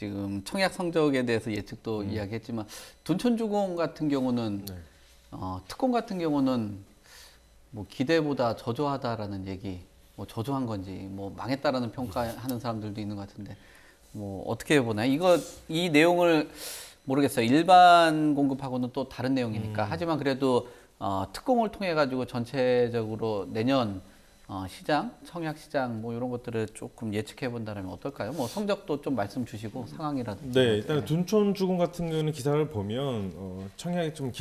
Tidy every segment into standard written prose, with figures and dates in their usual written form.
지금 청약 성적에 대해서 예측도 이야기했지만 둔촌주공 같은 경우는 네. 특공 같은 경우는 뭐 기대보다 저조하다라는 얘기, 뭐 저조한 건지 뭐 망했다라는 평가하는 사람들도 있는 것 같은데 뭐 어떻게 보나요? 이 내용을 모르겠어요. 일반 공급하고는 또 다른 내용이니까. 하지만 그래도 특공을 통해 가지고 전체적으로 내년 시장, 청약 시장 뭐 이런 것들을 조금 예측해 본다면 어떨까요? 뭐 성적도 좀 말씀 주시고 상황이라든지. 네, 일단 둔촌주공 같은 경우는 기사를 보면 청약이 좀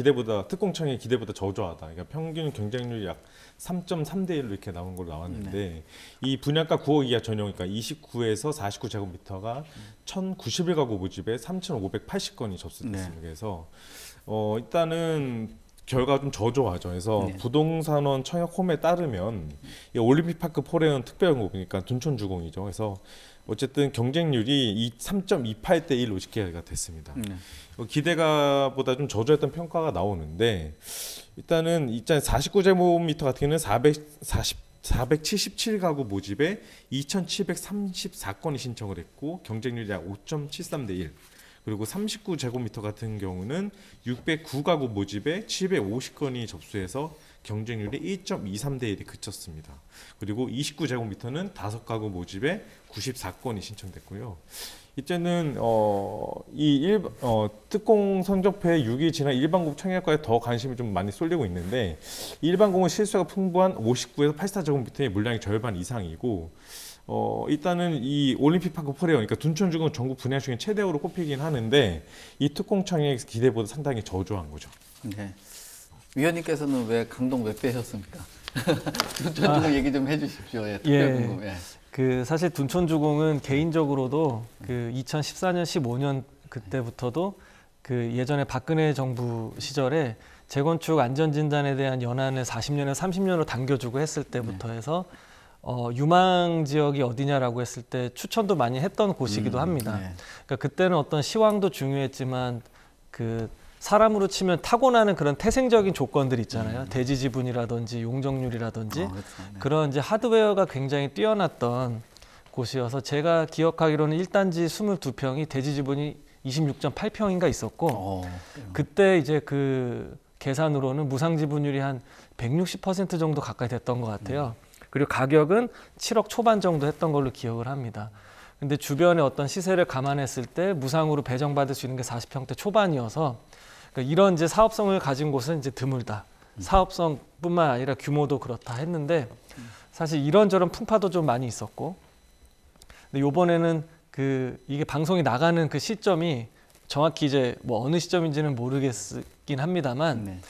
특공 청약이 기대보다 저조하다. 그러니까 평균 경쟁률이 약 3.3대 1로 이렇게 나온 걸로 나왔는데 이 분양가 9억 이하 전용이니까 29에서 49제곱미터가 1,091가구 모집에 3,580건이 접수됐습니다. 그래서 일단은 결과가 좀 저조하죠. 그래서 부동산원 청약 홈에 따르면 이 올림픽파크 포레온 특별연구니까 둔촌주공이죠. 그래서 어쨌든 경쟁률이 3.28대 1로 집계가 됐습니다. 기대가보다 좀 저조했던 평가가 나오는데 일단은 49제곱미터 같은 경우는 477가구 모집에 2,734건이 신청을 했고 경쟁률이 약 5.73대 1. 그리고 39제곱미터 같은 경우는 609가구 모집에 750건이 접수해서 경쟁률이 1.23대 1에 그쳤습니다. 그리고 29제곱미터는 5가구 모집에 94건이 신청됐고요. 이제는 특공 성적표에 6이 지난 일반공 청약과에 더 관심이 좀 많이 쏠리고 있는데 일반공은 실수가 풍부한 59에서 84제곱미터의 물량이 절반 이상이고 일단은 이 올림픽파크 포레온, 그러니까 둔촌주공은 전국 분양 중에 최대호로 꼽히긴 하는데 이 특공 청약의 기대보다 상당히 저조한 거죠. 네. 위원님께서는 왜 강동 왜 빼셨습니까? 둔촌주공 얘기 좀 해주십시오. 예, 특별공급. 예. 그 사실 둔촌주공은 개인적으로도 그 2014년, 15년 그때부터도 그 예전에 박근혜 정부 시절에 재건축 안전진단에 대한 연한을 40년에서 30년으로 당겨주고 했을 때부터 해서 유망 지역이 어디냐라고 했을 때 추천도 많이 했던 곳이기도 합니다. 그러니까 그때는 어떤 시황도 중요했지만 그 사람으로 치면 타고나는 그런 태생적인 조건들 있잖아요. 대지 지분이라든지 용적률이라든지 그렇죠. 그런 이제 하드웨어가 굉장히 뛰어났던 곳이어서 제가 기억하기로는 1단지 22평이 대지 지분이 26.8평인가 있었고 그때 이제 그 계산으로는 무상 지분율이 한 160% 정도 가까이 됐던 것 같아요. 그리고 가격은 7억 초반 정도 했던 걸로 기억을 합니다. 근데 주변의 어떤 시세를 감안했을 때 무상으로 배정받을 수 있는 게 40평대 초반이어서 그러니까 이런 이제 사업성을 가진 곳은 이제 드물다. 사업성뿐만 아니라 규모도 그렇다 했는데 사실 이런저런 풍파도 좀 많이 있었고 근데 이번에는 이게 방송이 나가는 그 시점이 정확히 이제 뭐 어느 시점인지는 모르겠긴 합니다만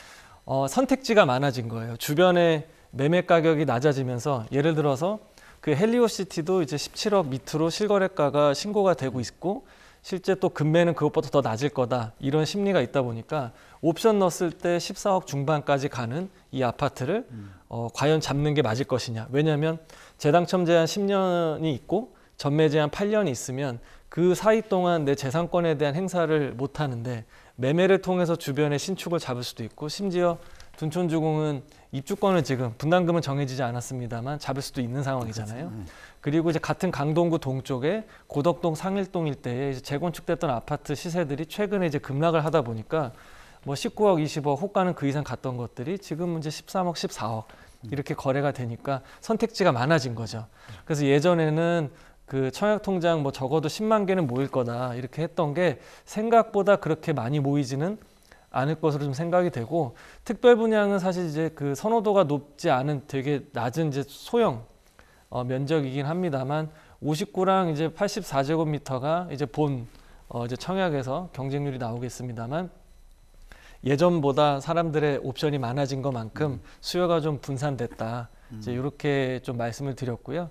선택지가 많아진 거예요. 주변에 매매 가격이 낮아지면서 예를 들어서 그 헬리오시티도 이제 17억 밑으로 실거래가가 신고가 되고 있고 실제 또 금매는 그것보다 더 낮을 거다 이런 심리가 있다 보니까 옵션 넣었을 때 14억 중반까지 가는 이 아파트를 과연 잡는 게 맞을 것이냐. 왜냐하면 재당첨 제한 10년이 있고 전매 제한 8년이 있으면 그 사이 동안 내 재산권에 대한 행사를 못 하는데 매매를 통해서 주변의 신축을 잡을 수도 있고 심지어 둔촌주공은 입주권을 지금 분담금은 정해지지 않았습니다만 잡을 수도 있는 상황이잖아요. 그리고 이제 같은 강동구 동쪽에 고덕동 상일동 일대에 이제 재건축됐던 아파트 시세들이 최근에 이제 급락을 하다 보니까 뭐 19억, 20억 호가는 그 이상 갔던 것들이 지금은 이제 13억, 14억 이렇게 거래가 되니까 선택지가 많아진 거죠. 그래서 예전에는 그 청약통장 뭐 적어도 10만 개는 모일 거다 이렇게 했던 게 생각보다 그렇게 많이 모이지는 않을 것으로 좀 생각이 되고 특별 분양은 사실 이제 그 선호도가 높지 않은 되게 낮은 이제 소형 면적이긴 합니다만 59랑 이제 84제곱미터가 이제 이제 청약에서 경쟁률이 나오겠습니다만 예전보다 사람들의 옵션이 많아진 것만큼 수요가 좀 분산됐다. 이제 이렇게 좀 말씀을 드렸고요.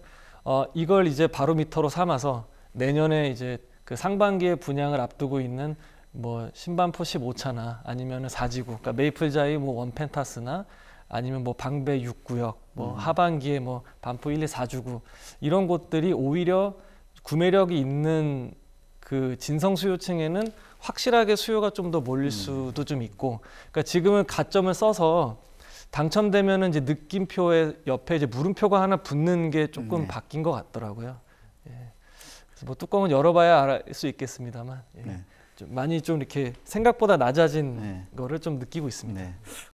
이걸 이제 바로미터로 삼아서 내년에 이제 그 상반기에 분양을 앞두고 있는 뭐 신반포 15차나 아니면은 4지구, 그러니까 메이플자이 뭐 원펜타스나 아니면 뭐 방배 6구역, 뭐 하반기에 뭐 반포 1, 2, 4주구 이런 곳들이 오히려 구매력이 있는 그 진성 수요층에는 확실하게 수요가 좀 더 몰릴 수도 좀 있고, 그러니까 지금은 가점을 써서 당첨되면은 이제 느낌표에 옆에 이제 물음표가 하나 붙는 게 조금 바뀐 것 같더라고요. 예. 그래서 뭐 뚜껑은 열어봐야 알 수 있겠습니다만 예. 네. 좀 많이 좀 이렇게 생각보다 낮아진 네. 거를 좀 느끼고 있습니다. 네.